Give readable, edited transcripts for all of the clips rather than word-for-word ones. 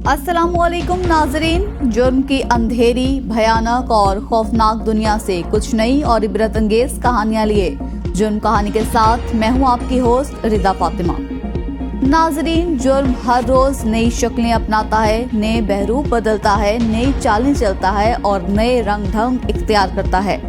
अस्सलामुअलैकुम नाजरीन, जुर्म की अंधेरी, भयानक और खौफनाक दुनिया से कुछ नई और इबरत अंगेज कहानियां लिए जुर्म कहानी के साथ मैं हूं आपकी होस्ट रिदा फातिमा। नाजरीन, जुर्म हर रोज नई शक्लें अपनाता है, नए बहरूप बदलता है, नई चालें चलता है और नए रंग ढंग इख्तियार करता है।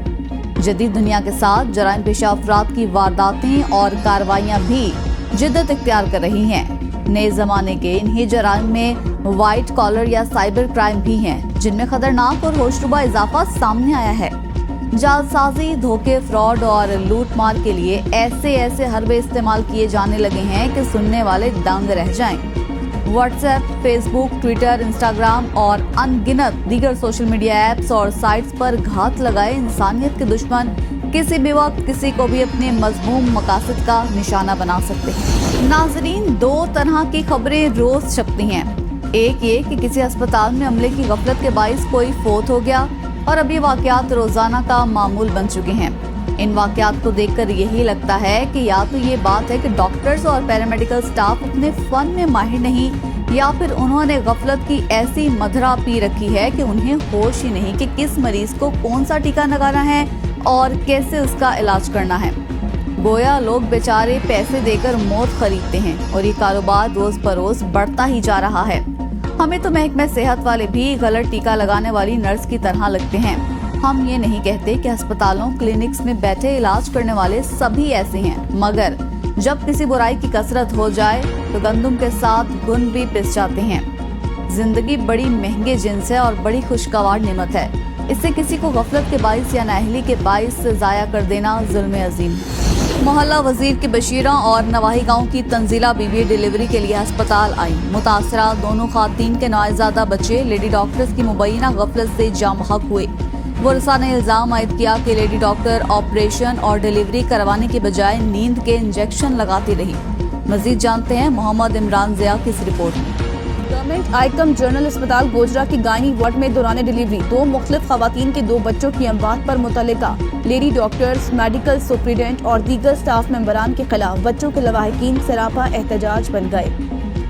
जदीद दुनिया के साथ जराइम पेशा अफराद की वारदातें और कार्रवाइयां भी जिद्दत इख्तियार कर रही हैं। नए जमाने के इन्हीं जराइम में वाइट कॉलर या साइबर क्राइम भी हैं, जिनमें खतरनाक और होशरुबा इजाफा सामने आया है। जालसाजी, धोखे, फ्रॉड और लूट मार के लिए ऐसे हरबे इस्तेमाल किए जाने लगे हैं कि सुनने वाले दंग रह जाएं। व्हाट्सएप, फेसबुक, ट्विटर, इंस्टाग्राम और अनगिनत दीगर सोशल मीडिया ऐप्स और साइट्स पर घात लगाए इंसानियत के दुश्मन किसी भी वक्त किसी को भी अपने मज़मूम मकासद का निशाना बना सकते हैं। नाजरीन, दो तरह की खबरें रोज छपती हैं। एक ये कि किसी अस्पताल में अमले की गफलत के बाइस कोई फोत हो गया और अब ये वाकयात रोजाना का मामूल बन चुके हैं। इन वाकयात को देखकर यही लगता है कि या तो ये बात है कि डॉक्टर्स और पैरामेडिकल स्टाफ अपने फन में माहिर नहीं, या फिर उन्होंने गफलत की ऐसी मदरा पी रखी है कि उन्हें होश ही नहीं कि किस मरीज को कौन सा टीका लगाना है और कैसे उसका इलाज करना है। गोया लोग बेचारे पैसे देकर मौत खरीदते हैं और ये कारोबार रोज बरोज बढ़ता ही जा रहा है। हमें तो महकमे सेहत वाले भी गलत टीका लगाने वाली नर्स की तरह लगते हैं। हम ये नहीं कहते कि अस्पतालों, क्लिनिक्स में बैठे इलाज करने वाले सभी ऐसे हैं, मगर जब किसी बुराई की कसरत हो जाए तो गंदुम के साथ गुन भी पिस जाते हैं। जिंदगी बड़ी महंगे जिन्स है और बड़ी खुशगवार नेमत है। इससे किसी को गफलत के बाइस या नाअहली के बाइस से ज़ाया कर देना जुल्म अजीम है। मोहल्ला वजीर की बशीरा और नवाही गांव की तंजीला बीवी डिलीवरी के लिए अस्पताल आई। मुतासरा दोनों खातीन के नौज़ादा बच्चे लेडी डॉक्टर्स की मुबैना गफलत से जाम बहक हुए। वर्षा ने इल्जाम आयद किया कि लेडी डॉक्टर ऑपरेशन और डिलीवरी करवाने के बजाय नींद के इंजेक्शन लगाती रही। मजीद जानते हैं मोहम्मद इमरान ज़िया की इस रिपोर्ट में। गवर्नमेंट आइकम जनरल अस्पताल गोजरा की गायनी वार्ड में दौरान डिलीवरी दो मुख्तलिफ खवातीन के दो बच्चों की अमवात पर मुतल्लिका लेडी डॉक्टर्स, मेडिकल सुपरिटेंडेंट और दीगर स्टाफ मेंबरान के खिलाफ बच्चों के लवाहिकीन सरापा एहतजाज बन गए।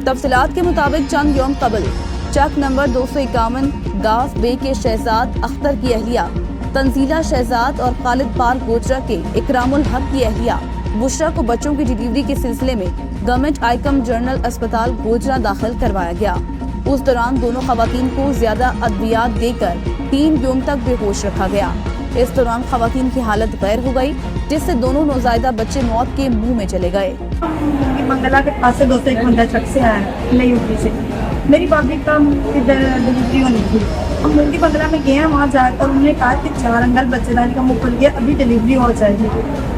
तफसीलात के मुताबिक चंद यौम कबल चक नंबर 251 गाफ बे के शहजाद अख्तर की अहलिया तंजीला शहजाद और खालिद पार गोजरा के इकरामुल हक की अहलिया बुशरा को बच्चों की डिलीवरी के सिलसिले में गवर्नमेंट आइकम जनरल अस्पताल गोजरा दाखिल करवाया गया। उस दौरान दोनों खवातीन को ज्यादा अद्वियात देकर 3 यौम तक बेहोश रखा गया। इस दौरान खवातीन की हालत गैर हो गई, जिससे दोनों नौज़ायदा बच्चे मौत के मुंह में चले गए। मंगला के पास से 201 बंदा ट्रक से आया नई यूपी से। मेरी भाभी का इधर डिलीवरी होनी थी। हम मुंडी बंगला में गए हैं, वहाँ जाकर उन्होंने कहा कि 4 अंगल बच्चेदानी का मुँह खुल गया, अभी डिलीवरी हो जाएगी।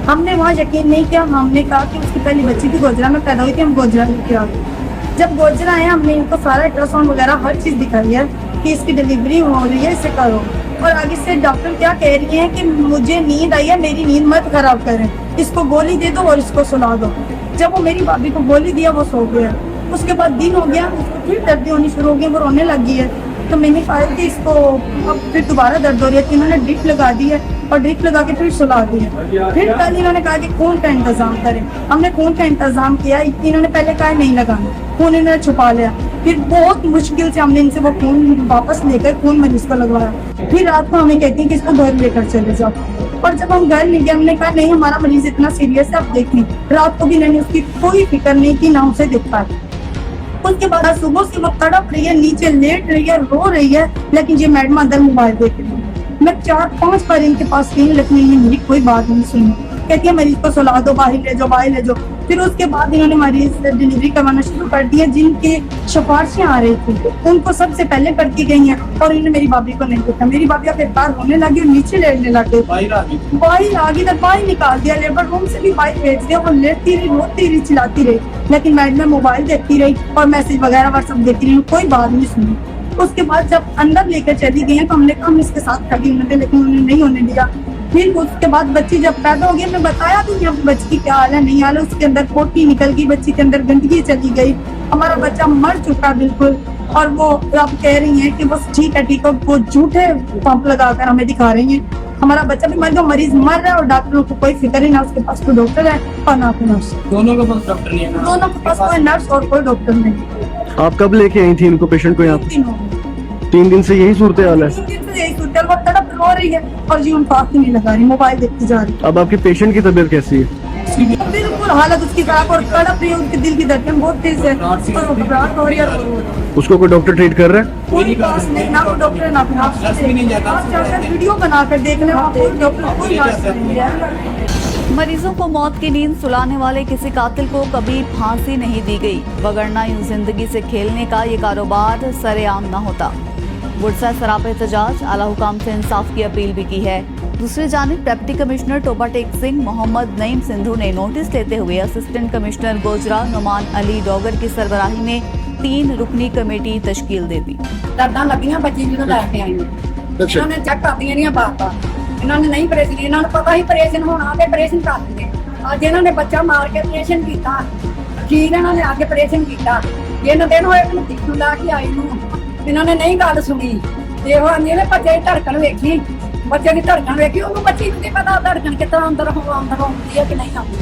हमने वहाँ यकीन नहीं किया। हमने कहा कि उसकी पहली बच्ची भी गोजरा में पैदा हुई थी, हम गोजरा लेके आ गए। जब गोजरा आए हमने इनको सारा अल्ट्रासाउंड वगैरह हर चीज़ दिखाई है कि इसकी डिलीवरी हो रही है, इसे करो। और आगे से डॉक्टर क्या कह रही हैं कि मुझे नींद आई है, मेरी नींद मत खराब करें, इसको गोली दे दो और इसको सुला दो। जब वो मेरी भाभी को गोली दिया वो सो गया। उसके बाद दिन हो गया, उसको फिर दर्द होनी शुरू हो गई, वो रोने लगी है। तो मैंने कहा कि इसको अब फिर दोबारा दर्द हो रही है, तो इन्होंने ड्रिप लगा दी है और ड्रिप लगा के फिर सुला दी है। फिर कल इन्होंने कहा कि खून का इंतजाम करें। हमने खून का इंतजाम किया। इन्होंने पहले कहा नहीं लगाना, खून इन्होंने छुपा लिया। फिर बहुत मुश्किल से हमने इनसे वो खून वापस लेकर खून मरीज को लगवाया। फिर रात को हमें कहती है कि इसको घर लेकर चले जाओ। और जब हम घर ले गए हमने कहा नहीं, हमारा मरीज इतना सीरियस है, आप देखें। रात को भी मैंने उसकी कोई फिक्र नहीं की, ना उसे देख पाई। उसके बाद सुबह से वो तड़प रही है, नीचे लेट रही है, रो रही है, लेकिन ये मैडम अंदर मोबाइल देख रही है। मैं 4-5 बार इनके पास गई, लेकिन इन्होंने मेरी कोई बात नहीं सुनी। कहती है मरीज को सुला दो, बाहर ले जाओ, बाहर ले जाओ। फिर उसके बाद इन्होंने मरीज डिलीवरी करवाना शुरू कर दिया। जिनके सिफारिशें आ रही थी उनको सबसे पहले करती गई हैं और इन्होंने मेरी भाभी को नहीं देखा। मेरी भाभी फिर बाहर रोने लगी और नीचे लेटने लगे। बाहर आ गई, तक बाहर निकाल दिया, लेबर रूम से भी बाहर भेज दिया। वो लेटती रही, रोती रही, चिल्लाती रही, लेकिन मैडम मोबाइल देखती रही और मैसेज वगैरह व्हाट्सएप देखती रही, कोई बात नहीं सुनी। उसके बाद जब अंदर लेकर चली गई हैं तो हमने कहा हम इसके साथ खड़ी होने थे, लेकिन उन्होंने नहीं होने दिया। फिर उसके बाद बच्ची जब पैदा हो गई, हमने बताया भी नहीं बच्ची की क्या हाल है, नहीं हाल है। उसके अंदर पोटी निकल गई, बच्ची के अंदर गंदगी चली गई, हमारा बच्चा मर चुका बिल्कुल। और वो अब कह रही है कि बस ठीक है, वो झूठे पंप लगाकर हमें दिखा रही है। हमारा बच्चा भी मर गया, मरीज मर रहा है और डॉक्टरों को कोई फिक्र ही ना, उसके पास कोई डॉक्टर है और ना कोई नर्स। दोनों के पास डॉक्टर नहीं है? दोनों के पास कोई नर्स और कोई डॉक्टर नहीं। آپ کب لے کے آئی تھی ان کو, پیشنٹ کو یہاں پہ؟ 3 दिन हो गए. 3 دن سے یہی صورتحال ہے. 3 दिन से यही सूरत वो तड़प रो रही है और जीवन फाक नहीं लगा रही, मोबाइल देखती जा रही اب آپ کے پیشنٹ کی طبیعت کیسی ہے؟ है. बिल्कुल हालत उसकी खराब और तड़प रही है, उसके दिल की धड़कन बहुत तेज है और घबराहट हो रही है और रो रही है. اس کو کوئی ڈاکٹر ٹریٹ کر رہا ہے؟ कोई पास नहीं, ना कोई डॉक्टर है, ना कोई हॉस्पिटल. आप जाकर वीडियो बनाकर देख लें, वहाँ कोई डॉक्टर कोई बात नहीं है. मरीजों को मौत की नींद सुलाने वाले किसी कातिल को कभी फांसी नहीं दी गई, वगरना यूं जिंदगी से खेलने का ये कारोबार सरेआम न होता. गुरसा सरापा एहतजाज, आला हुकाम से इंसाफ की अपील भी की है. दूसरी जानिब डिप्टी कमिश्नर टोबा टेक सिंह मोहम्मद नईम सिंधु ने नोटिस लेते हुए असिस्टेंट कमिश्नर गोजरा नुमान अली डोगर की सरबराही में 3 रुकनी कमेटी तश्कील दे दी. ਦਰਦਾਂ ਲੱਗੀਆਂ ਬੱਚੀ ਜਦੋਂ ਲੈ ਕੇ ਆਈ ਇਹਨਾਂ ਨੇ ਚੈੱਕ ਕਰਦੀਆਂ ਰਹੀਆਂ ਬਾਰ-ਬਾਰ. ਇਹਨਾਂ ਨੇ ਨਹੀਂ ਆਪਰੇਸ਼ਨ, ਇਹਨਾਂ ਨੂੰ ਪਤਾ ਹੀ ਆਪਰੇਸ਼ਨ ਹੋਣਾ ਤੇ ਆਪਰੇਸ਼ਨ ਕਰ ਦਿੰਦੇ. ਅੱਜ ਇਹਨਾਂ ਨੇ ਬੱਚਾ ਮਾਰ ਕੇ ਆਪਰੇਸ਼ਨ ਕੀਤਾ, ਅਖੀਰ ਇਹਨਾਂ ਨੇ ਆ ਕੇ ਆਪਰੇਸ਼ਨ ਕੀਤਾ. ਇਹਨਾਂ ਦਿਨ ਹੋਏ ਇਹਨੂੰ ਟਿੱਕੂ ਲਾ ਕੇ ਆਈ ਨੂੰ, ਇਹਨਾਂ ਨੇ ਨਹੀਂ ਗੱਲ ਸੁਣੀ. ਤੇ ਉਹ ਆਂਦੇ ਨੇ ਬੱਚੇ ਦੀ ਧੜਕਣ ਵੇਖੀ, ਬੱਚੇ ਦੀ ਧੜਕਣ ਵੇਖੀ, ਉਹਨੂੰ ਬੱਚੀ ਨੂੰ ਨਹੀਂ ਪਤਾ ਧੜਕਣ ਕਿੱਦਾਂ ਅੰਦਰ ਆਉਂਦੀ ਹੈ ਕਿ ਨਹੀਂ ਆਉਂਦੀ.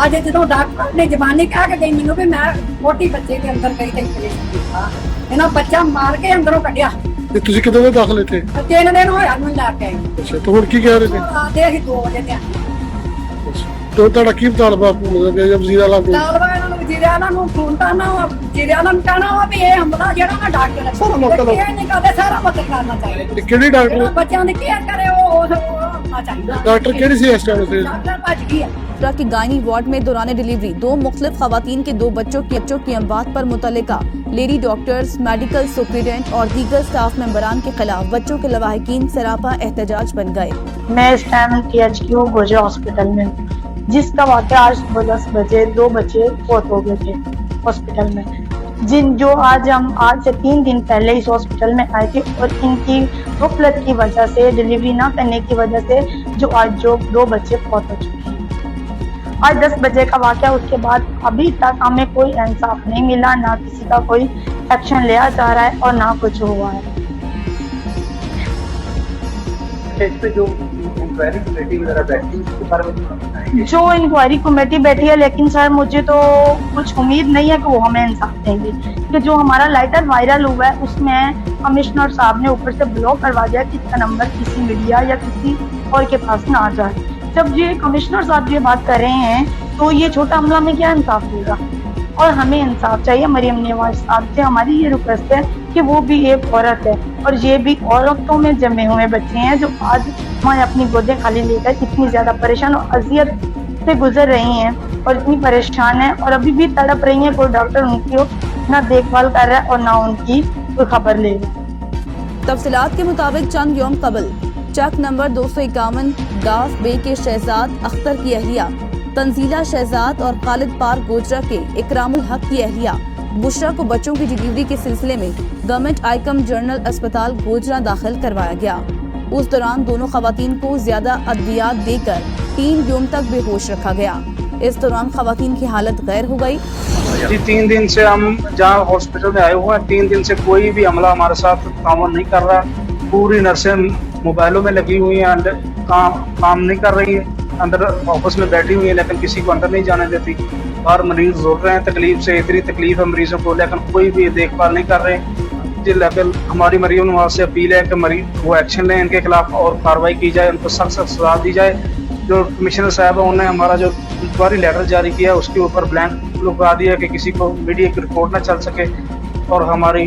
ਅੱਜ ਜਦੋਂ ਡਾਕਟਰ ਨੇ ਜ਼ਬਾਨੀ ਕਹਿ ਕੇ ਗਈ ਮੈਨੂੰ ਵੀ ਮੈਂ ਮੋਟੀ ਬੱਚੇ ਦੇ ਅੰਦਰ ਗਈ ਤੇ ਆਪਰੇਸ਼ਨ ਕੀਤਾ, ਇਹਨਾਂ ਬੱਚਾ ਮਾਰ ਕੇ ਅੰਦਰੋਂ ਕੱਢਿਆ. ਤੇ ਤੁਸੀਂ ਕਿਦੋਂ ਦੇ ਦਾਖਲ ਇੱਥੇ? 3 ਦਿਨ ਹੋਇਆ ਮੈਨੂੰ ਲੈ ਕੇ ਆਈ. ਅੱਛਾ, ਤਾਂ ਹੁਣ ਕੀ ਕਹਿ ਰਹੇ ਨੇ? ਆਦੇ ਅਸੀਂ 2 ਵਜੇ ਤੇ ਆਏ. ਤੇ ਤੁਹਾਡਾ ਕੀ ਮੁਤਾਲਬਾ ਮਤਲਬ ਕਿ ਵਜ਼ੀਰ ਆਲਾ ਕੋਲ? ਲਾਲਵਾ ਇਹਨਾਂ ਨੂੰ ਵਜ਼ੀਰ ਆਲਾ ਨੂੰ ਫੋਨ ਕਰਨਾ, ਵਜ਼ੀਰ ਆਲਾ ਨੂੰ ਕਹਿਣਾ ਵਾ ਵੀ ਇਹ ਹਮਲਾ ਜਿਹੜਾ ਨਾ ਡਾਕਟਰ ਸਾਰਾ ਮਤਲਬ- ਇਹ ਨਹੀਂ ਕਰਦੇ, ਸਾਰਾ ਮਤਲਬ ਕਰਨਾ ਚਾਹੀਦਾ. ਤੇ ਕਿਹੜੀ ਜਿਹੜਾ ਡਾਕਟਰ ਬੱਚਿਆਂ ਦੀ ਕੇਅਰ ਕਰੇ ਉਹ ਹੋਣਾ ਚਾਹੀਦਾ. ਡਾਕਟਰ ਕਿਹੜੀ ਸੀ ਇਸ ਟਾਈਮ ਉੱਥੇ? ਡਾਕਟਰ ਭੱਜ ਗਈ ਹੈ. की गायनी वार्ड में दौरान डिलीवरी 2 मुख्तलिफ खवातीन के 2 बच्चों की अमवात पर मुतल्लिका लेडी डॉक्टर्स, मेडिकल सुपरिटेंडेंट और दीगर स्टाफ मेंबरान के खिलाफ बच्चों के लवाहिकीन सरापा एहतजाज बन गए. मैं इस टाइम PHQ गोजरा हॉस्पिटल में हूँ, जिसका वाक़या आज सुबह 10 बजे 2 बच्चे फौत हो गए थे हॉस्पिटल में, आज से 3 दिन पहले इस हॉस्पिटल में आए थे और इनकी गफलत की वजह से, डिलीवरी ना करने की वजह से जो 2 बच्चे फौत हो चुके हैं. आज 10 बजे का वाक़या, उसके बाद अभी तक हमें कोई इंसाफ नहीं मिला, ना किसी का कोई एक्शन लिया जा रहा है और ना कुछ हुआ है. जो इंक्वायरी कमेटी बैठी है, लेकिन सर मुझे तो कुछ उम्मीद नहीं है कि वो हमें इंसाफ देंगे, कि जो हमारा लेटर वायरल हुआ है उसमें कमिश्नर साहब ने ऊपर से ब्लॉक करवा दिया कि इसका नंबर किसी मीडिया या किसी और के पास ना आ जाए. जब ये कमिश्नर साहब ये बात कर रहे हैं तो ये छोटा हमला में क्या इंसाफ देगा, और हमें इंसाफ चाहिए. मरियम नवाज साहब से हमारी ये रिक्वेस्ट है कि वो भी एक औरत है और ये भी औरतों में जमे हुए बच्चे हैं जो आज वहाँ अपनी गोदें खाली लेकर इतनी ज़्यादा परेशान और अजियत से गुजर रही हैं और इतनी परेशान हैं और अभी भी तड़प रही हैं. कोई डॉक्टर उनकी ना देखभाल कर रहा है और ना उनकी कोई खबर ले रहा है. तफसीलात के मुताबिक चंद यौम कबल चक नंबर 251 गाफ बे के शहजाद अख्तर की अहलिया तंजीला शहजाद और खालिद पार गोजरा के इकरामुल हक की अहलिया बुशरा को बच्चों की डिलीवरी के सिलसिले में गवर्नमेंट आइकम जनरल अस्पताल गोजरा दाखिल करवाया गया. उस दौरान दोनों खवातीन को ज्यादा अद्वियात देकर 3 यौम तक बेहोश रखा गया. इस दौरान खवातीन की हालत गैर हो गई. जी 3 दिन से हम जहाँ हॉस्पिटल में आए हुए हैं, 3 दिन से कोई भी हमला हमारे साथ ताउन नहीं कर रहा. पूरी नर्सें मोबाइलों में लगी हुई हैं, अंदर काम नहीं कर रही है, अंदर ऑफिस में बैठी हुई है लेकिन किसी को अंदर नहीं जाने देती. बाहर मरीज रो रहे हैं तकलीफ से, इतनी तकलीफ है मरीजों को, लेकिन कोई भी देखभाल नहीं कर रहे. लेकिन हमारी मरीम नवाज से अपील है कि मरीज वो एक्शन लें इनके खिलाफ और कार्रवाई की जाए, उनको सख्त सख्त सजा दी जाए. जो कमिश्नर साहब है उन्होंने हमारा जो इंक्वायरी लेटर जारी किया उसके ऊपर ब्लैंक लगा दिया कि किसी को मीडिया की रिपोर्ट ना चल सके, और हमारी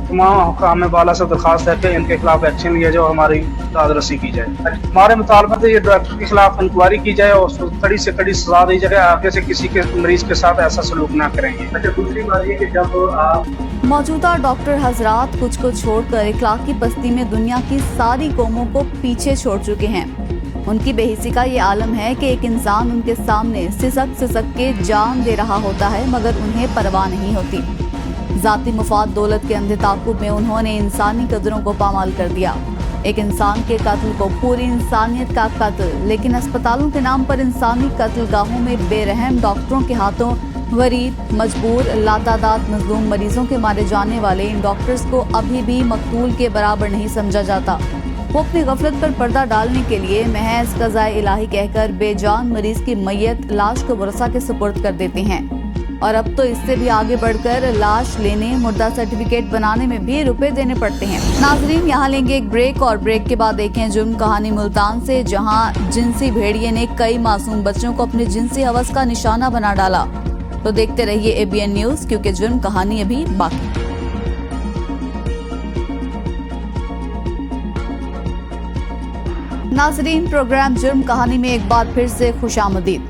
तमाम हुकाम बाला से दरख्वास्त है कि इनके खिलाफ एक्शन लिया जाए और हमारी दादरसी की जाए. हमारे मुतालबा से ये डॉक्टर के खिलाफ इंक्वायरी की जाए और उसको कड़ी से कड़ी सजा दी जाए, आगे से किसी के मरीज के साथ ऐसा सलूक ना करेंगे. अच्छा, दूसरी बात ये कि जब आप मौजूदा डॉक्टर हजरात कुछ को छोड़कर इखलाकी पस्ती में दुनिया की सारी कौमों को पीछे छोड़ चुके हैं. उनकी बेहिसी का ये आलम है कि एक इंसान उनके सामने सिसक के जान दे रहा होता है मगर उन्हें परवाह नहीं होती. ज़ाती मुफाद दौलत के अंधे ताक़ुब में उन्होंने इंसानी कदरों को पामाल कर दिया. एक इंसान के कत्ल को पूरी इंसानियत का कत्ल, लेकिन अस्पतालों के नाम पर इंसानी कत्ल गाहों में बेरहम डॉक्टरों के हाथों गरीब, मजबूर, लातादाद मजलूम मरीजों के मारे जाने वाले इन डॉक्टर्स को अभी भी मकतूल के बराबर नहीं समझा जाता. वो अपनी गफलत पर पर्दा डालने के लिए महज क़ज़ाए इलाही कहकर बेजान मरीज की मैयत लाश को वरसा के सुपुर्द कर देते हैं और अब तो इससे भी आगे बढ़कर लाश लेने, मुर्दा सर्टिफिकेट बनाने में भी रुपए देने पड़ते हैं। नाजरीन, यहाँ लेंगे एक ब्रेक और ब्रेक के बाद देखें जुर्म कहानी मुल्तान से, जहाँ जिनसी भेड़िए ने कई मासूम बच्चों को अपनी जिनसी हवस का निशाना बना डाला। तो देखते रहिए ABN न्यूज, क्योंकि जुर्म कहानी अभी बाकी। नाजरीन, प्रोग्राम जुर्म कहानी में एक बार फिर से खुशामदीद।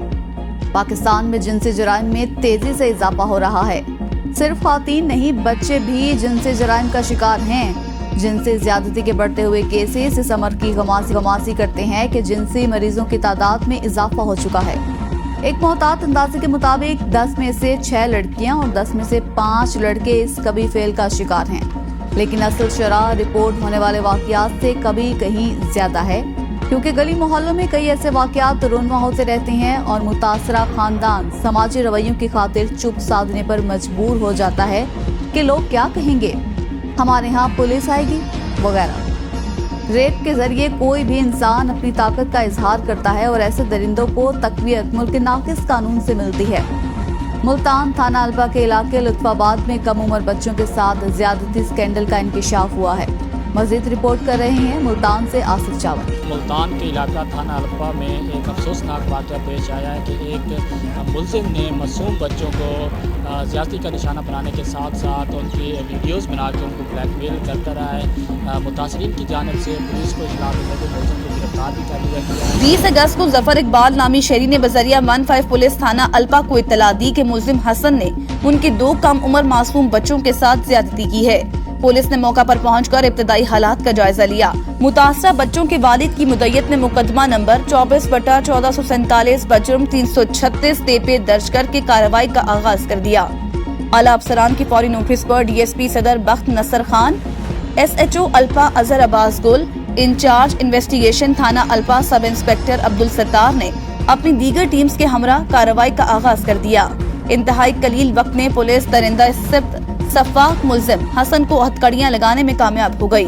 पाकिस्तान में जिनसी जराइम में तेजी से इजाफा हो रहा है। सिर्फ ख्वातीन नहीं, बच्चे भी जिनसी जराइम का शिकार हैं। जिनसी ज्यादती के बढ़ते हुए केसेस इस अमर की गमासी करते हैं कि जिनसी मरीजों की तादाद में इजाफा हो चुका है। एक मोहतात अंदाजे के मुताबिक 10 में से 6 लड़कियां और 10 में से 5 लड़के इस कभी फेल का शिकार हैं। लेकिन असल शरह रिपोर्ट होने वाले वाकयात से कभी कहीं ज्यादा है, क्योंकि गली मोहल्लों में कई ऐसे वाकयात रोनमा होते रहते हैं और मुतासरा खानदान समाजी रवैयों की खातिर चुप साधने पर मजबूर हो जाता है कि लोग क्या कहेंगे, हमारे यहाँ पुलिस आएगी वगैरह। रेप के जरिए कोई भी इंसान अपनी ताकत का इजहार करता है और ऐसे दरिंदों को तकवीयत मुल्क नाकिस कानून से मिलती है। मुल्तान थाना अल्पा के इलाके लुत्फाबाद में कम उम्र बच्चों के साथ ज्यादती स्कैंडल का इंकिशाफ हुआ है। मजीद रिपोर्ट कर रहे हैं मुल्तान से आसिफ चावल। मुल्तान के इलाका थाना अल्पा में एक अफसोसनाक वाक़या पेश आया है कि एक मुलजिम ने मासूम बच्चों को ज़्यादती का निशाना बनाने के साथ साथ उनकी वीडियोस बना के उनको ब्लैकमेल करता रहा है। मुतासरीन की जानिब से पुलिस को इत्तला मिलने पर मुलजिम को गिरफ्तार भी कर लिया गया है। 20 अगस्त को जफर इकबाल नामी शहरी ने बजरिया 15 पुलिस थाना अल्पा को इत्तला दी कि मुलजिम हसन ने उनके 2 कम उम्र मासूम बच्चों के साथ ज्यादती की है। पुलिस ने मौका पर पहुंचकर इब्तदाई हालात का जायजा लिया। मुतासरा बच्चों के वालिद की मुद्दत ने मुकदमा नंबर 24/1447 बजुर्म 336 पे दर्ज करके कार्रवाई का आगाज कर दिया। आला अफसरान की फौरी नोटिस पर DSP सदर बख्त नसर खान, SHO अल्पा अजहर अब्बास गुल, इंचार्ज इन्वेस्टिगेशन थाना अल्पा सब इंस्पेक्टर अब्दुल सत्तार ने अपनी दीगर टीम्स के हमरा कार्रवाई का आगाज कर दिया। इंतहाई कलील वक्त में पुलिस दरिंदा सफाक मुलजिम हसन को हथकड़ियां लगाने में कामयाब हो गई।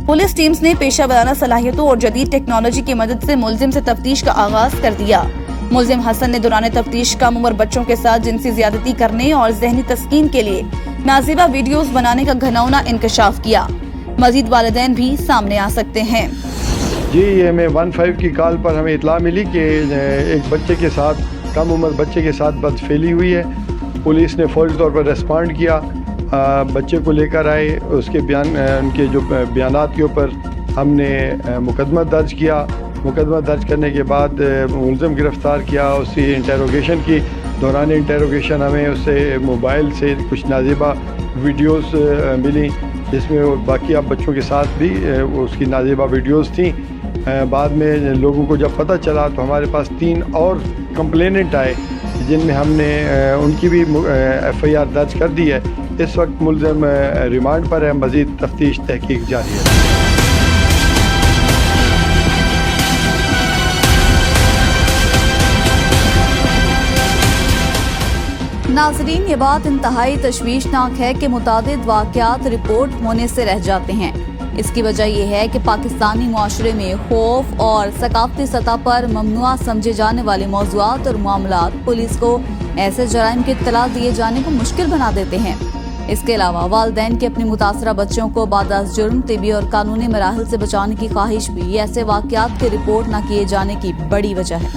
पुलिस टीम्स ने पेशा वराना सलाहियतों और जदीद टेक्नोलॉजी की मदद से मुलजिम से तफ्तीश का आगाज कर दिया। मुलजिम हसन ने दौरान तफ्तीश कम उम्र बच्चों के साथ जिनसी ज्यादती करने और जहनी तस्कीन के लिए नाजिबा वीडियोस बनाने का घनौना इंकशाफ किया। मजीद वालिदैन भी सामने आ सकते हैं। जी, ये हमें 15 की कॉल पर हमें इतला मिली कि एक बच्चे के साथ, कम उम्र बच्चे के साथ बदफेली हुई है। पुलिस ने फौरी तौर पर रिस्पॉन्ड किया, बच्चे को लेकर आए, उसके उनके जो बयानात के ऊपर हमने मुकदमा दर्ज किया। मुकदमा दर्ज करने के बाद मुलज़िम गिरफ़्तार किया, उसकी इंटेरोगेशन की। दौरान इंटेरोगेशन हमें उससे मोबाइल से कुछ नाजिबा वीडियोस मिली, जिसमें वो बाकी अब बच्चों के साथ भी उसकी नाजिबा वीडियोस थी। बाद में लोगों को जब पता चला तो हमारे पास 3 और कंप्लेनेंट आए, जिनमें हमने उनकी भी FIR दर्ज कर दी है। इस वक्त मुलज़िम रिमांड पर है, मज़ीद तफ्तीश तहकीक जारी है। नाजरीन, ये बात इंतहाई तशवीशनाक है कि मुतादिद वाक़यात रिपोर्ट होने से रह जाते हैं। इसकी वजह यह है कि पाकिस्तानी मुआशरे में खौफ और सकाफती सतह पर ममनुआ समझे जाने वाले मौज़ूआत और मामलात पुलिस को ऐसे जराइम की इत्तला दिए जाने को मुश्किल बना देते हैं। इसके अलावा वालिदैन के अपने मुतासरा बच्चों को बादास जुर्म, तिबी और कानूनी मराहिल से बचाने की ख्वाहिश भी ऐसे वाक़यात की रिपोर्ट न किए जाने की बड़ी वजह है।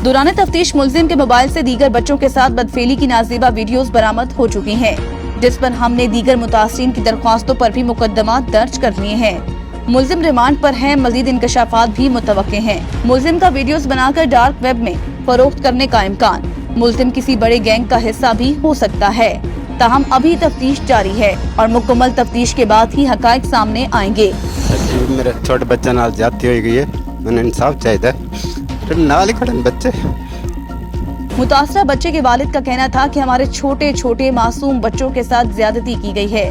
दौरान तफ्तीश मुलजिम के मोबाइल से दीगर बच्चों के साथ बदफेली की नाज़िबा वीडियोस बरामद हो चुकी हैं, जिस पर हमने दीगर मुतासरीन की दरख्वास्तों पर भी मुकदमा दर्ज कर लिए हैं। मुलजिम रिमांड पर है, मजीद इंकशाफात भी मुतवक्के हैं। मुलजिम का वीडियोस बनाकर डार्क वेब में फरोख्त करने का इम्कान। मुलजिम किसी बड़े गैंग का हिस्सा भी हो सकता है। ताहम अभी तफ्तीश जारी है और मुकम्मल तफ्तीश के बाद ही हकायक सामने आएंगे। मेरे छोटे बच्चे नाल जाती हो गई है, मैंने इंसाफ चाहिए नाल ही खड़े बच्चे। मुतासरा बच्चे के वालिद का कहना था कि हमारे छोटे छोटे मासूम बच्चों के साथ ज्यादती की गई है,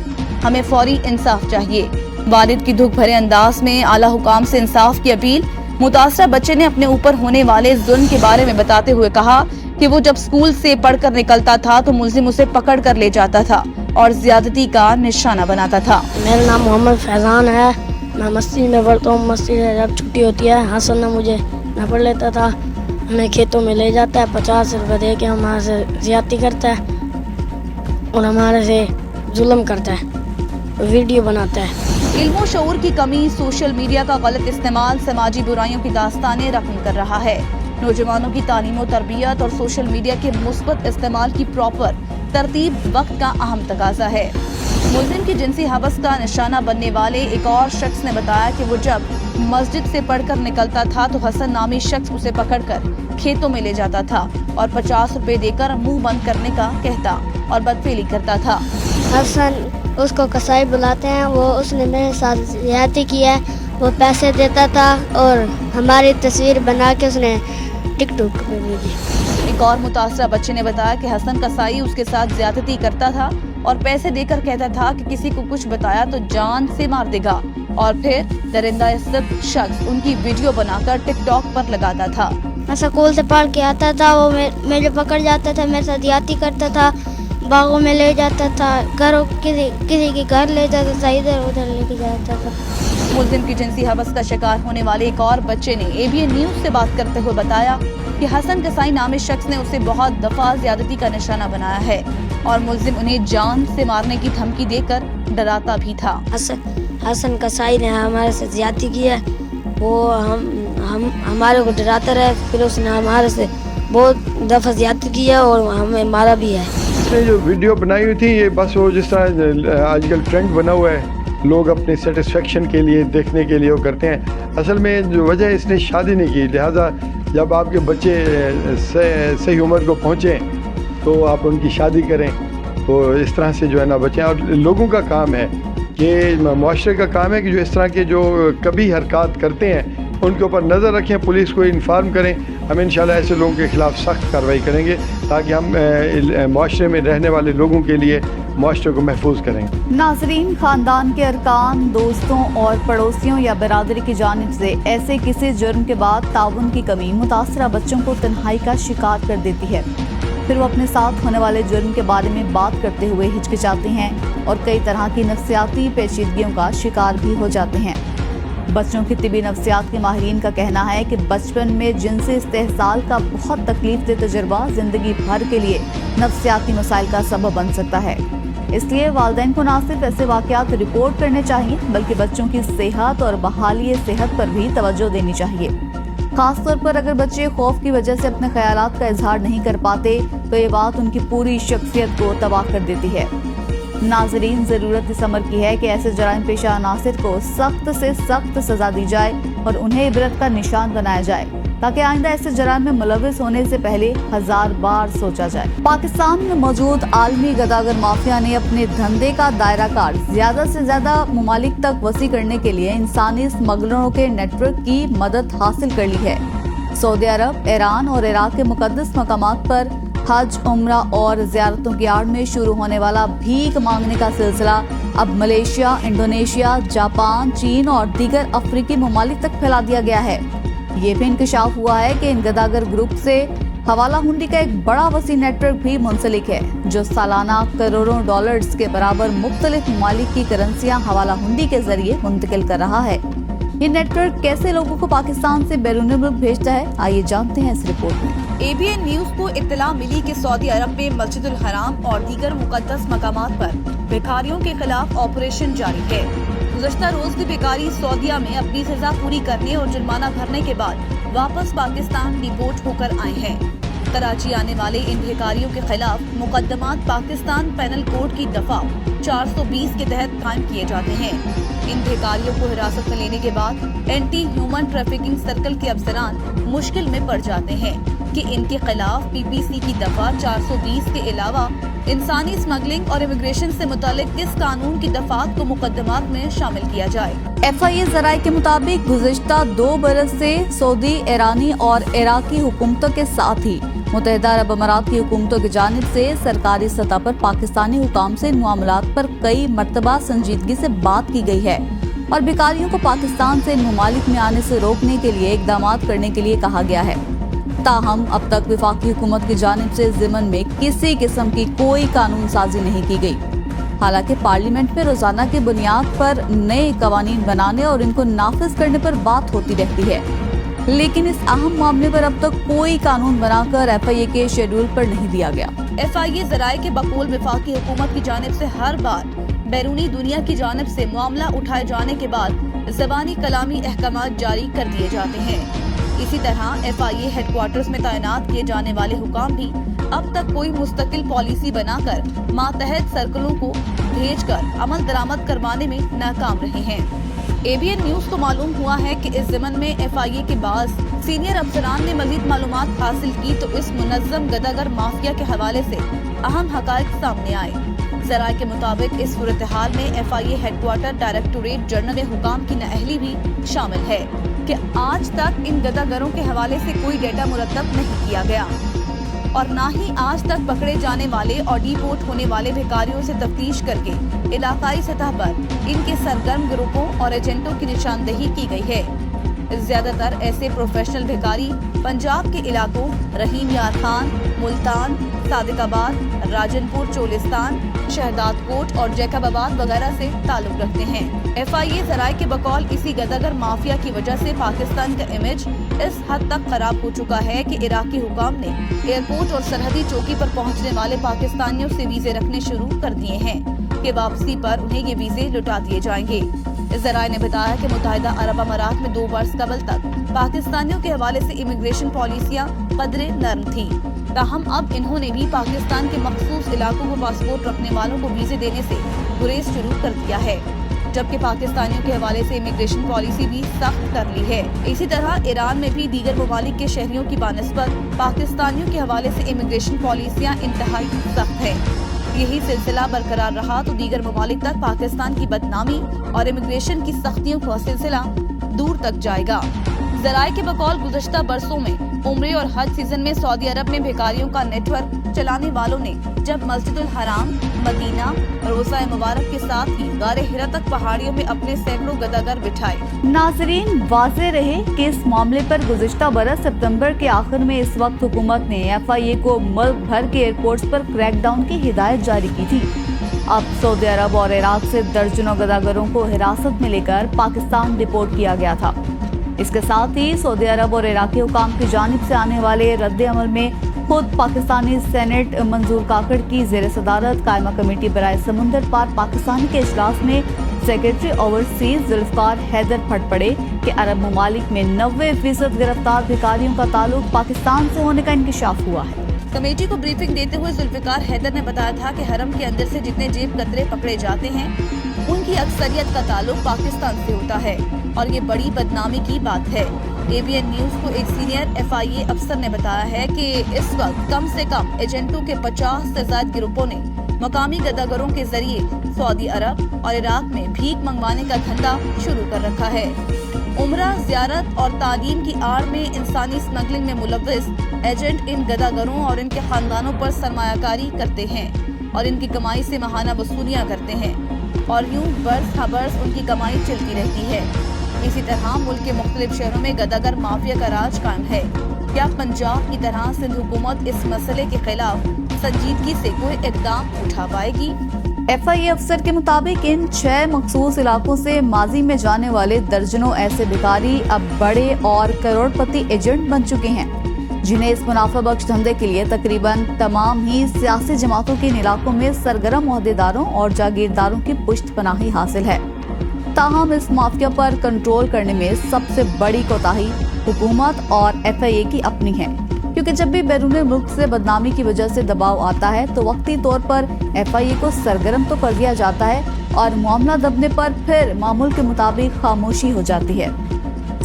हमें फौरी इंसाफ चाहिए। वालिद की दुख भरे अंदाज में आला हुकाम से इंसाफ की अपील। मुतासरा बच्चे ने अपने ऊपर होने वाले जुल्म के बारे में बताते हुए कहा कि वो जब स्कूल से पढ़कर निकलता था तो मुलजिम उसे पकड़ कर ले जाता था और ज्यादती का निशाना बनाता था। मेरा नाम मोहम्मद फैजान है, मैं मस्जिद में पढ़ता हूँ। मस्जिद से जब छुट्टी होती है हसन ने मुझे न पढ़ लेता था, हमें खेतों में ले जाता है, 50 रुपए दे के हमारे से ज्यादती करता है। और हमारे से जुल्म करता है, वीडियो बनाता है। इल्मो शऊर की कमी, सोशल मीडिया का गलत इस्तेमाल समाजी बुराइयों की दास्तानें रकम कर रहा है। नौजवानों की तालीम और तरबियत और सोशल मीडिया के मुस्बत इस्तेमाल की प्रॉपर तरतीब वक्त का अहम तकाजा है। मुल्जिम की जिनसी हवस का निशाना बनने वाले एक और शख्स ने बताया कि वो जब मस्जिद से पढ़कर निकलता था तो हसन नामी शख्स उसे पकड़कर खेतों में ले जाता था और 50 रुपए देकर मुंह बंद करने का कहता और बदफेली करता था। हसन, उसको कसाई बुलाते हैं, वो उसने मेरे साथ ज्यादती की है। वो पैसे देता था और हमारी तस्वीर बना के उसने टिकटॉक पे भेजी। एक और मुतासरा बच्चे ने बताया कि हसन कसाई उसके साथ ज्यादती करता था और पैसे देकर कहता था कि किसी को कुछ बताया तो जान से मार देगा, और फिर दरिंदा शख्स उनकी वीडियो बनाकर टिकटॉक पर लगाता था। मैं स्कूल से पढ़ के आता था, वो मेरे पकड़ जाता था, मेरे साथ ज्यादती करता था, बागों में ले जाता था, घरों किसी के घर ले जाता था, इधर उधर लेके जाता था। मुल्जिम की जिनसी हवस का शिकार होने वाले एक और बच्चे ने एबीएन न्यूज से बात करते हुए बताया कि हसन कसाई नामी शख्स ने उसे बहुत दफा ज्यादती का निशाना बनाया है और मुल्जिम उन्हें जान से मारने की धमकी देकर डराता भी था। हसन कसाई ने हमारे से ज्यादती की है, वो हमारे को डराता रहे, फिर उसने हमारे से बहुत दफा ज्यादती की है और हमें मारा भी है। इसने जो वीडियो बनाई हुई थी, ये बस वो जिस तरह आजकल ट्रेंड बना हुआ है, लोग अपने सेटिस्फेक्शन के लिए, देखने के लिए वो करते हैं। असल में जो वजह है, इसने शादी नहीं की, लिहाजा जब आपके बच्चे सही उम्र को पहुँचें तो आप उनकी शादी करें। तो इस तरह से जो है ना बचें। और लोगों का काम है कि मुआशरे का काम है कि जो इस तरह के जो कभी हरकत करते हैं उनके ऊपर नज़र रखें, पुलिस को इन्फॉर्म करें। हम इंशाल्लाह ऐसे लोगों के ख़िलाफ़ सख्त कार्रवाई करेंगे ताकि हम मुआशरे में रहने वाले लोगों के लिए मुआशरे को महफूज करें। नाज़रीन, ख़ानदान के अरकान, दोस्तों और पड़ोसियों या बरादरी की जानिब से ऐसे किसी जुर्म के बाद ताउन की कमी मुतासरा बच्चों को तन्हाई का शिकार कर देती है। फिर वो अपने साथ होने वाले जुर्म के बारे में बात करते हुए हिचकिचाते हैं और कई तरह की नफ्सियाती पेचीदगियों का शिकार भी हो जाते हैं। बच्चों की तिबी नफ्सियात के माहिरीन का कहना है कि बचपन में जिनसी इस्तेहसाल का बहुत तकलीफ दे तजुर्बा ज़िंदगी भर के लिए नफ्सियाती मसाइल का सबब बन सकता है। इसलिए वालिदैन को न सिर्फ ऐसे वाक़यात रिपोर्ट करने चाहिए बल्कि बच्चों की सेहत और बहाली सेहत पर भी तवज्जो देनी चाहिए। खास तौर पर अगर बच्चे खौफ की वजह से अपने ख्यालात का इजहार नहीं कर पाते तो ये बात उनकी पूरी शख्सियत को तबाह कर देती है। नाजरीन, ज़रूरत इस अमर की है कि ऐसे जराइम पेशा अनासिर को सख्त से सख्त सजा दी जाए और उन्हें इबरत का निशान बनाया जाए ताकि आइंदा ऐसे जराइम में मुलविस होने से पहले 1000 बार सोचा जाए। पाकिस्तान में मौजूद आलमी गदागर माफिया ने अपने धंधे का दायरा कार ज्यादा से ज्यादा ममालिक तक वसी करने के लिए इंसानी स्मगलरों के नेटवर्क की मदद हासिल कर ली है। सऊदी अरब, ईरान और इराक के मुकद्दस मकामात पर हज, उम्रा और ज़ियारतों की आड़ में शुरू होने वाला भीख मांगने का सिलसिला अब मलेशिया, इंडोनेशिया, जापान, चीन और दीगर अफ्रीकी ममालिक तक फैला दिया गया है। ये भी इंकशाफ हुआ है कि इन गदागर ग्रुप से हवाला हुंडी का एक बड़ा वसी नेटवर्क भी मुंसलिक है जो सालाना करोड़ों डॉलर्स के बराबर मुख्तलिफ ममालिक की करेंसियां हवाला हुंडी के जरिए मुंतकिल कर रहा है। ये नेटवर्क कैसे लोगों को पाकिस्तान से बैरून मुल्क भेजता है, आइए जानते हैं इस रिपोर्ट में। एबीएन न्यूज को इत्तला मिली कि सऊदी अरब में मस्जिदुल हराम और दीगर मुकद्दस मकामात पर भिखारियों के खिलाफ ऑपरेशन जारी है। गुज़श्ता रोज भी भिखारी सऊदीया में अपनी सजा पूरी करने और जुर्माना भरने के बाद वापस पाकिस्तान डिपोर्ट होकर आए हैं। कराची आने वाले इन भिखारियों के खिलाफ मुकदमात पाकिस्तान पैनल कोड की दफा 420 के तहत कायम किए जाते हैं। इन भिखारियों को हिरासत में लेने के बाद एंटी ह्यूमन ट्रैफिकिंग सर्कल के अफसरान मुश्किल में पड़ जाते हैं कि इनके खिलाफ पीपीसी की दफा 420 के अलावा इंसानी स्मगलिंग और इमिग्रेशन से मुतालिक किस कानून की दफात को मुकदमात में शामिल किया जाए। FIA ज़राए के मुताबिक गुज़श्ता 2 बरस से सऊदी, ईरानी और इराकी हुकूमतों के साथ ही मुत्तहिदा अरब अमारात की हुकूमतों की जानिब से सरकारी सतह पर पाकिस्तानी हुकाम से इन मामलात पर कई मरतबा संजीदगी से बात की गई है और भिखारियों को पाकिस्तान से इन ममालिक में आने से रोकने के लिए इक़दामात करने के लिए कहा गया है। ताहम अब तक वफाकी हुकूमत की जानिब से ज़िमन में किसी किस्म की कोई कानून साजी नहीं की गई। हालांकि पार्लियामेंट में रोजाना की बुनियाद पर नए कवानीन बनाने और इनको नाफिज करने पर बात होती रहती है। लेकिन इस अहम मामले पर अब तक कोई कानून बनाकर एफआईए के शेड्यूल पर नहीं दिया गया। एफआईए ज़राए के बकौल वफाकी हुकूमत की जानिब से हर बार बैरूनी दुनिया की जानिब से मामला उठाए जाने के बाद ज़बानी कलामी अहकामात जारी कर दिए जाते हैं। इसी तरह एफआईए हेडक्वार्टर्स में तैनात किए जाने वाले हुकाम भी अब तक कोई मुस्तकिल पॉलिसी बनाकर मातहत सर्कलों को भेजकर अमल दरामद करवाने में नाकाम रहे हैं। एबीएन न्यूज को मालूम हुआ है कि इस ज़मन में एफआईए के बाद सीनियर अफसरान ने मजीद मालूमात हासिल की तो इस मुनज़्ज़म गदागर माफिया के हवाले से अहम हक़ाइक़ सामने आए। ज़राए के मुताबिक इस सूरत हाल में एफआईए हेडक्वार्टर डायरेक्टोरेट जनरल हुकाम की नाअहली भी शामिल है कि आज तक इन गदागरों के हवाले से कोई डेटा मुरतब नहीं किया गया और न ही आज तक पकड़े जाने वाले और डिपोर्ट होने वाले भिखारियों से तफ्तीश करके इलाकाई सतह पर इनके सरगर्म ग्रुपों और एजेंटों की निशानदेही की गई है। ज्यादातर ऐसे प्रोफेशनल भिखारी पंजाब के इलाकों रहीम यार खान, मुल्तान, सादिकाबाद, राजनपुर, चोलिस्तान, शहदाद कोट और जैकबाबाद वगैरह से ताल्लुक रखते हैं। एफआईए ज़राए के बकौल इसी गदागर माफिया की वजह से पाकिस्तान का इमेज इस हद तक खराब हो चुका है कि इराकी हुकाम ने एयरपोर्ट और सरहदी चौकी पर पहुंचने वाले पाकिस्तानियों से वीजे रखने शुरू कर दिए हैं कि वापसी पर उन्हें ये वीजे लौटा दिए जाएंगे। ज़राए ने बताया कि मुत्तहिदा अरब अमारात में 2 वर्ष कबल तक पाकिस्तानियों के हवाले से इमिग्रेशन पॉलिसियां कदरे नरम थी, ताहम अब इन्होंने भी पाकिस्तान के मखसूस इलाकों को पासपोर्ट रखने वालों को वीजे देने से गुरेज शुरू कर दिया है, जबकि पाकिस्तानियों के हवाले से इमिग्रेशन पॉलिसी भी सख्त कर ली है। इसी तरह ईरान में भी दीगर ममालिक के शहरियों की बानिस्बत पाकिस्तानियों के हवाले से इमिग्रेशन पॉलिसियां इंतहाई सख्त है। यही सिलसिला बरकरार रहा तो दीगर ममालिक तक पाकिस्तान की बदनामी और इमिग्रेशन की सख्तियों का सिलसिला दूर तक जाएगा। ज़राए के बकौल गुज़श्ता बरसों में उम्रे और हज सीजन में सऊदी अरब में भिखारियों का नेटवर्क चलाने वालों ने जब मस्जिदुल हराम, मदीना, रोज़ा मुबारक के साथ ही गारे हिरा तक पहाड़ियों में अपने सैकड़ों गदागर बिठाए। नाजरीन, वाज़ेह रहे कि इस मामले पर गुज़श्ता बरस सितंबर के आखिर में इस वक्त हुकूमत ने एफआईए को मुल्क भर के एयरपोर्ट्स पर क्रैकडाउन की हिदायत जारी की थी। अब सऊदी अरब और इराक से दर्जनों गदागरों को हिरासत में लेकर पाकिस्तान डिपोर्ट किया गया था। इसके साथ ही सऊदी अरब और इराकी हुकाम की जानिब से आने वाले रद्द अमल में खुद पाकिस्तानी सेनेट मंजूर काकड़ की ज़ेर सदारत कायमा कमेटी बराए समुंदर पार पाकिस्तान के इजलास में सेक्रेटरी ओवरसीज जुल्फकार हैदर फट पड़े कि अरब ममालिक में 90% गिरफ्तार भिखारियों का ताल्लुक पाकिस्तान से होने का इंकशाफ हुआ है। कमेटी को ब्रीफिंग देते हुए जुल्फकार हैदर ने बताया था कि हरम के अंदर से जितने जेब कतरे पकड़े जाते हैं उनकी अक्सरियत का ताल्लुक पाकिस्तान से होता है और ये बड़ी बदनामी की बात है। एबीएन न्यूज को एक सीनियर एफआईए अफसर ने बताया है कि इस वक्त कम से कम एजेंटों के 50 से ज्यादा ग्रुपों ने मकामी गदागरों के जरिए सऊदी अरब और इराक में भीख मंगवाने का धंधा शुरू कर रखा है। उम्रा, ज़ियारत और तालीम की आड़ में इंसानी स्मगलिंग में मुलव्विस एजेंट इन गदागरों और इनके खानदानों पर सरमायाकारी करते हैं और इनकी कमाई से माहाना वसूलियाँ करते हैं और यूं बरस खबर्स उनकी कमाई चलती रहती है। इसी तरह मुल्क के मुख्तलिफ शहरों में गदागर माफिया का राज कायम है। क्या पंजाब की तरह सिंध हुकूमत इस मसले के खिलाफ संजीदगी से कोई इक़दाम उठा पाएगी? एफआईए अफसर के मुताबिक इन 6 मखसूस इलाकों से माजी में जाने वाले दर्जनों ऐसे भिखारी अब बड़े और करोड़पति एजेंट बन चुके हैं, जिन्हें इस मुनाफा बख्श धंधे के लिए तकरीबन तमाम ही सियासी जमातों के इन इलाकों में सरगर्म ओहदेदारों और जागीरदारों की पुष्टपनाही हासिल है। ताहम इस माफिया पर कंट्रोल करने में सबसे बड़ी कोताही हुकूमत और एफआईए की अपनी है, क्योंकि जब भी बैरून मुल्क से बदनामी की वजह से दबाव आता है तो वक्ती तौर पर एफआईए को सरगर्म तो कर दिया जाता है और मामला दबने पर फिर मामूल के मुताबिक खामोशी हो जाती है।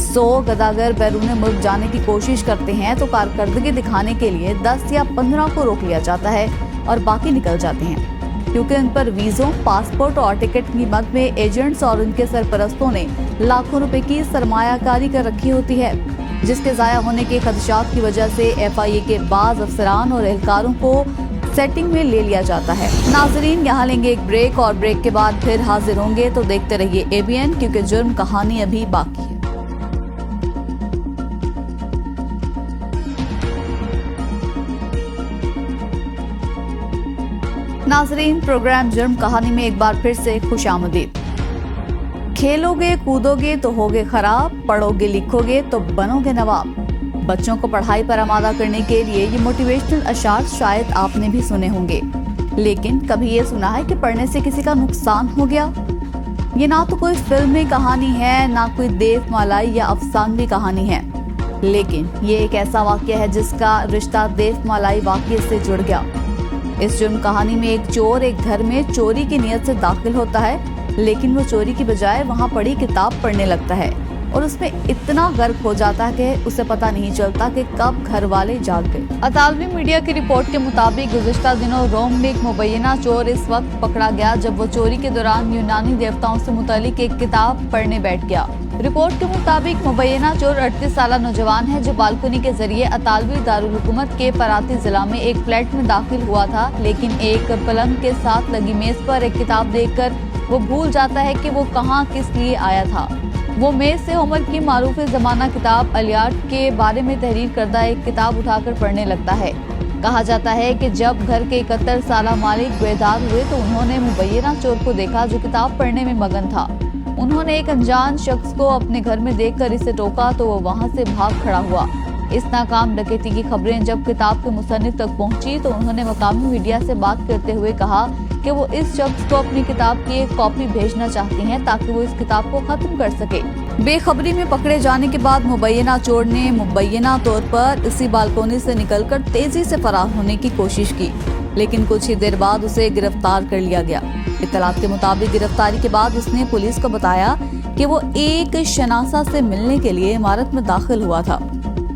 100 गदागर बैरून मुल्क जाने की कोशिश करते हैं तो कारकर्दगी दिखाने के लिए 10 या 15 को रोक लिया जाता है और बाकी निकल जाते हैं, क्योंकि इन पर वीज़ों, पासपोर्ट और टिकट की मद में एजेंट्स और उनके सरपरस्तों ने लाखों रुपए की सरमायाकारी कर रखी होती है, जिसके ज़ाया होने के खदशात की वजह से एफआईए के बाज़ अफसरान और एहलकारों को सेटिंग में ले लिया जाता है। नाजरीन, यहाँ लेंगे एक ब्रेक और ब्रेक के बाद फिर हाजिर होंगे, तो देखते रहिए एबीएन, क्योंकि जुर्म कहानी अभी बाकी है। नाजरीन, प्रोग्राम जुर्म कहानी में एक बार फिर से खुशामदीद। खेलोगे कूदोगे तो होगे खराब, पढ़ोगे लिखोगे तो बनोगे नवाब। बच्चों को पढ़ाई पर आमादा करने के लिए ये मोटिवेशनल अशार शायद आपने भी सुने होंगे, लेकिन कभी ये सुना है कि पढ़ने से किसी का नुकसान हो गया? ये ना तो कोई फिल्मी कहानी है, ना कोई देवमालाई या अफसानवी कहानी है, लेकिन ये एक ऐसा वाकया है जिसका रिश्ता देवमालाई वाकये से जुड़ गया। इस जुर्म कहानी में एक चोर एक घर में चोरी की नीयत से दाखिल होता है, लेकिन वो चोरी की बजाय वहाँ पड़ी किताब पढ़ने लगता है और उसमें इतना गर्क हो जाता है कि उसे पता नहीं चलता कि कब घर वाले जाग गए। अतालवी मीडिया की रिपोर्ट के मुताबिक गुज़िश्ता दिनों रोम में एक मुबैना चोर इस वक्त पकड़ा गया जब वो चोरी के दौरान यूनानी देवताओं से मुतालिक एक किताब पढ़ने बैठ गया। रिपोर्ट के मुताबिक मुबैना चोर 38 साल नौजवान है जो बालकनी के जरिए अतालवी दारुल हुकूमत के पराती जिला में एक फ्लैट में दाखिल हुआ था, लेकिन एक पलंग के साथ लगी मेज पर एक किताब देखकर वो भूल जाता है कि वो कहाँ किस लिए आया था। वो मेज से उमर की मारूफ ज़माना किताब अलियाट के बारे में तहरीर करदा एक किताब उठाकर पढ़ने लगता है। कहा जाता है कि जब घर के 71 साला मालिक बेदार हुए तो उन्होंने मुबैना चोर को देखा जो किताब पढ़ने में मगन था। उन्होंने एक अनजान शख्स को अपने घर में देखकर इसे टोका तो वो वहाँ से भाग खड़ा हुआ। इस नाकाम डकैती की खबरें जब किताब के मुसन्निफ तक पहुंची तो उन्होंने मकामी मीडिया से बात करते हुए कहा कि वो इस शख्स को अपनी किताब की एक कॉपी भेजना चाहती हैं ताकि वो इस किताब को खत्म कर सके। बेखबरी में पकड़े जाने के बाद मुबैना चोर ने मुबैना तौर पर इसी बालकोनी से निकलकर तेजी से फरार होने की कोशिश की, लेकिन कुछ ही देर बाद उसे गिरफ्तार कर लिया गया। इत्तलात के मुताबिक गिरफ्तारी के बाद उसने पुलिस को बताया कि वो एक शनासा से मिलने के लिए इमारत में दाखिल हुआ था।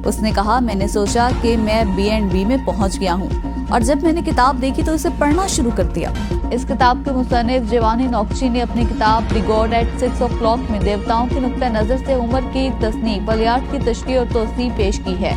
उसने कहा, मैंने सोचा कि मैं B&B में पहुंच गया हूं और जब मैंने किताब देखी तो इसे पढ़ना शुरू कर दिया। इस किताब के मुसन्निफ जवानी नौकशी ने अपनी किताब द गॉड एट 6 o'clock में देवताओं के नुक्ता नजर से उमर की तसनीफ अलियाट की तशरीह और तौसीफ पेश की है।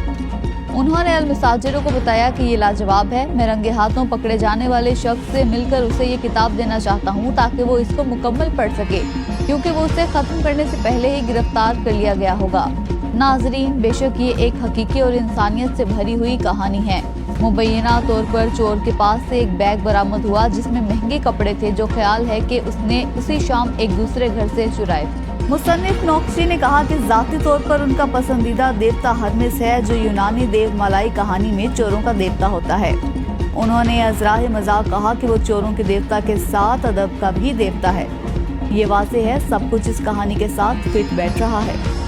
उन्होंने अल-मसाजिरों को बताया कि ये लाजवाब है। मैं रंगे हाथों पकड़े जाने वाले शख्स से मिलकर उसे ये किताब देना चाहता हूँ ताकि वो इसको मुकम्मल पढ़ सके, क्योंकि वो उसे खत्म करने से पहले ही गिरफ्तार कर लिया गया होगा। नाजरीन, बेशक ये एक हकीकी और इंसानियत से भरी हुई कहानी है। मुबैना तौर पर चोर के पास से एक बैग बरामद हुआ जिसमें महंगे कपड़े थे जो ख्याल है कि उसने उसी शाम एक दूसरे घर से चुराए। मुसन्निफ नौकशी ने कहा कि जाती तौर पर उनका पसंदीदा देवता हर्मिस है जो यूनानी देवमालाई कहानी में चोरों का देवता होता है। उन्होंने अज़राए मजाक कहा कि वो चोरों के देवता के साथ अदब का भी देवता है। ये वाज़ेह है, सब कुछ इस कहानी के साथ फिट बैठ रहा है।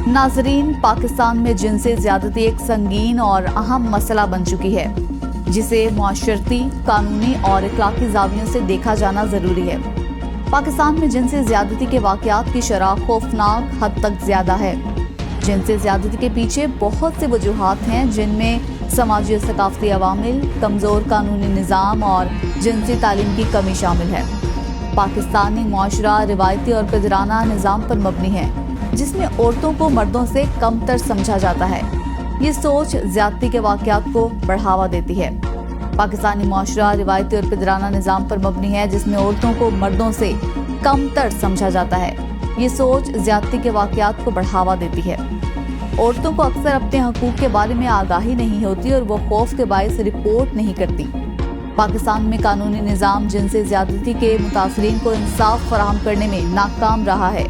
नाजरीन, पाकिस्तान में जिनसी ज़्यादती एक संगीन और अहम मसला बन चुकी है जिसे मुआशरती, कानूनी और इखलाकी ज़ावियों से देखा जाना ज़रूरी है। पाकिस्तान में जिनसी ज़्यादती के वाक़यात की शरह खौफनाक हद तक ज़्यादा है। जिनसी ज़्यादती के पीछे बहुत से वजूहात हैं जिनमें समाजी और सकाफती अवामिल, कमज़ोर कानूनी निज़ाम और जिनसी तालीम की कमी शामिल है। पाकिस्तानी मुआशरा रिवायती और कदराना निज़ाम पर मबनी है जिसमें औरतों को मर्दों से कमतर समझा जाता है। ये सोच ज़्यादती के वाक़यात को बढ़ावा देती है। पाकिस्तानी मुआशरा रिवायती और पिदराना निज़ाम पर मबनी है जिसमें औरतों को मर्दों से कमतर समझा जाता है। ये सोच ज़्यादती के वाक़यात को बढ़ावा देती है। औरतों को अक्सर अपने हकूक़ के बारे में आगाही नहीं होती और वो खौफ के बायस रिपोर्ट नहीं करती। पाकिस्तान में कानूनी निज़ाम जिनसी ज़्यादती के मुतासरीन को इंसाफ फराहम करने में नाकाम रहा है।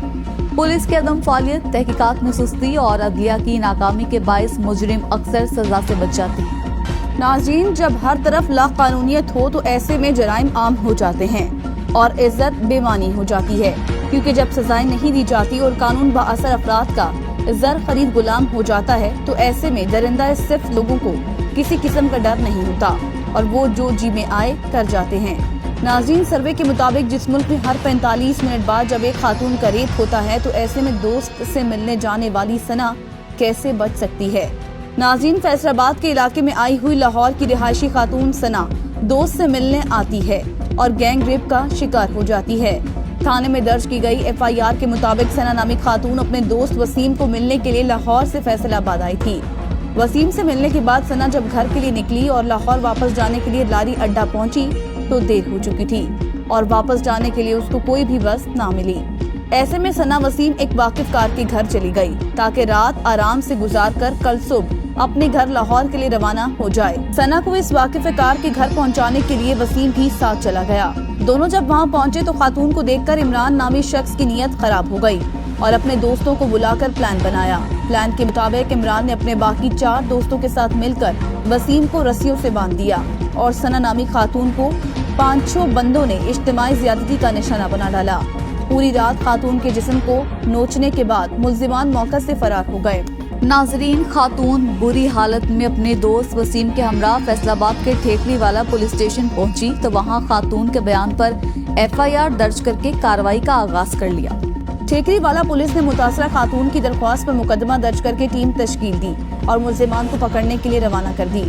पुलिस की अदम फालियत, तहकीकात में सुस्ती और अदलिया की नाकामी के बायस मुजरिम अक्सर सजा से बच जाती है। नाज़रीन, जब हर तरफ लाकानूनियत हो तो ऐसे में जराइम आम हो जाते हैं और इज्जत बेमानी हो जाती है, क्योंकि जब सजाएं नहीं दी जाती और कानून बाअसर अफराद का ज़र खरीद गुलाम हो जाता है तो ऐसे में दरिंदा सिर्फ लोगों को किसी किस्म का डर नहीं होता और वो जो जी में आए कर जाते हैं। नाज़रीन, सर्वे के मुताबिक जिस मुल्क में हर 45 मिनट बाद जब एक खातून का रेप होता है तो ऐसे में दोस्त से मिलने जाने वाली सना कैसे बच सकती है। नाज़रीन, फैसलाबाद के इलाके में आई हुई लाहौर की रिहायशी खातून सना दोस्त से मिलने आती है और गैंग रेप का शिकार हो जाती है। थाने में दर्ज की गई FIR के मुताबिक सना नामी खातून अपने दोस्त वसीम को मिलने के लिए लाहौर से फैसलाबाद आई थी। वसीम से मिलने के बाद सना जब घर के लिए निकली और लाहौर वापस जाने के लिए लारी अड्डा पहुंची तो देर हो चुकी थी और वापस जाने के लिए उसको कोई भी बस ना मिली। ऐसे में सना वसीम एक वाकिफ कार के घर चली गई ताकि रात आराम से गुजारकर कल सुबह अपने घर लाहौर के लिए रवाना हो जाए। सना को इस वाकिफ कार के घर पहुंचाने के लिए वसीम भी साथ चला गया। दोनों जब वहां पहुंचे तो खातून को देखकर इमरान नामी शख्स की नीयत खराब हो गई और अपने दोस्तों को बुलाकर प्लान बनाया। प्लान के मुताबिक इमरान ने अपने बाकी 4 दोस्तों के साथ मिलकर वसीम को रस्सियों से बांध दिया और सना नामी खातून को 5-6 बंदों ने इज्तिमाई ज्यादती का निशाना बना डाला। पूरी रात खातून के जिस्म को नोचने के बाद मुल्जिमान मौका से फरार हो गए। नाजरीन, खातून बुरी हालत में अपने दोस्त वसीम के हमरा फैसलाबाद के ठेकरी वाला पुलिस स्टेशन पहुंची तो वहां खातून के बयान पर FIR दर्ज करके कार्रवाई का आगाज कर लिया। ठेकरी वाला पुलिस ने मुतासरा खातून की दरख्वास्त पर मुकदमा दर्ज करके टीम तश्कील दी और मुल्जिमान को पकड़ने के लिए रवाना कर दी।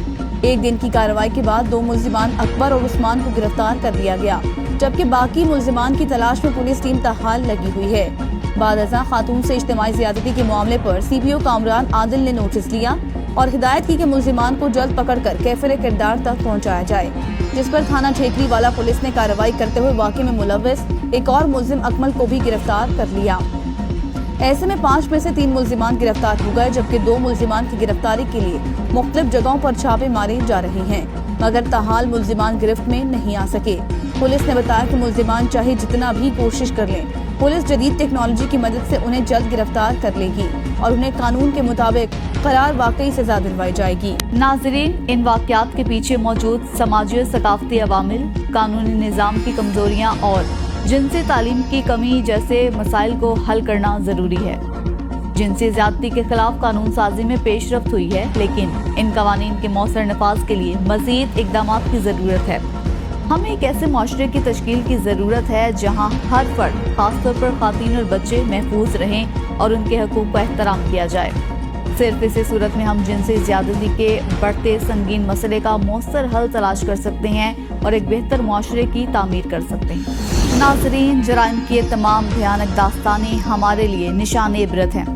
1 दिन की कार्रवाई के बाद 2 मुल्जिमान अकबर और उस्मान को गिरफ्तार कर लिया गया, जबकि बाकी मुल्जिमान की तलाश में पुलिस टीम ताहाल लगी हुई है। बाद अज़ां खातून से इज्तिमाई ज़्यादती के मामले पर CPO कामरान आदिल ने नोटिस लिया और हिदायत की कि मुल्जिमान को जल्द पकड़कर कैफिर किरदार तक पहुंचाया जाए, जिस पर थाना ठेकरी वाला पुलिस ने कार्रवाई करते हुए वाक़े में मुलव्विस एक और मुल्जिम अकमल को भी गिरफ्तार कर लिया। ऐसे में 5 में से 3 मुल्जिमान गिरफ्तार हो गए, जबकि 2 मुल्जिमान की गिरफ्तारी के लिए मुख्तलिफ जगहों पर छापे मारे जा रहे हैं, मगर ताहाल मुल्जिमान गिरफ्त में नहीं आ सके। पुलिस ने बताया कि मुल्जिमान चाहे जितना भी कोशिश कर लें, पुलिस जदीद टेक्नोलॉजी की मदद से उन्हें जल्द गिरफ्तार कर लेगी और उन्हें कानून के मुताबिक करार वाकई सजा दिलवाई जाएगी। नाजरीन, इन वाक़यात के पीछे मौजूद समाजी और सकाफती अवामिल, कानूनी निज़ाम की कमजोरियाँ और जिनसी तालीम की कमी जैसे मसाइल को हल करना ज़रूरी है। जिनसी ज़्यादती के खिलाफ कानून साजी में पेशरफ्त हुई है, लेकिन इन कवानीन के मौसर नफाज के लिए मज़ीद इक़दामात की ज़रूरत है। हमें एक ऐसे माशरे की तश्कील की ज़रूरत है जहाँ हर फर्द, खासतौर पर ख़वातीन और बच्चे महफूज रहें और उनके हकूक़ का एहतराम किया जाए। सिर्फ इसी सूरत में हम जिनसी ज़्यादती के बढ़ते संगीन मसले का मौसर हल तलाश कर सकते हैं और एक बेहतर माशरे की तामीर कर सकते हैं। नाज़रीन, जराइम की ये तमाम भयानक दास्तानें हमारे लिए निशान इबरत हैं।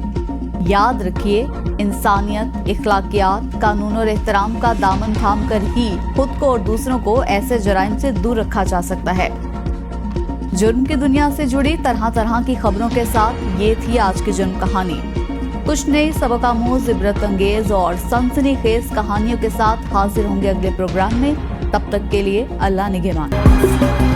याद रखिए, इंसानियत, इखलाकियात, कानून और एहतराम का दामन थाम कर ही खुद को और दूसरों को ऐसे जराइम से दूर रखा जा सकता है। जुर्म की दुनिया से जुड़ी तरह तरह की खबरों के साथ ये थी आज की जुर्म कहानी। कुछ नई सबक आमूज, इबरत अंगेज और सनसनीखेज कहानियों के साथ हाजिर होंगे अगले प्रोग्राम में। तब तक के लिए अल्लाह निगहबान।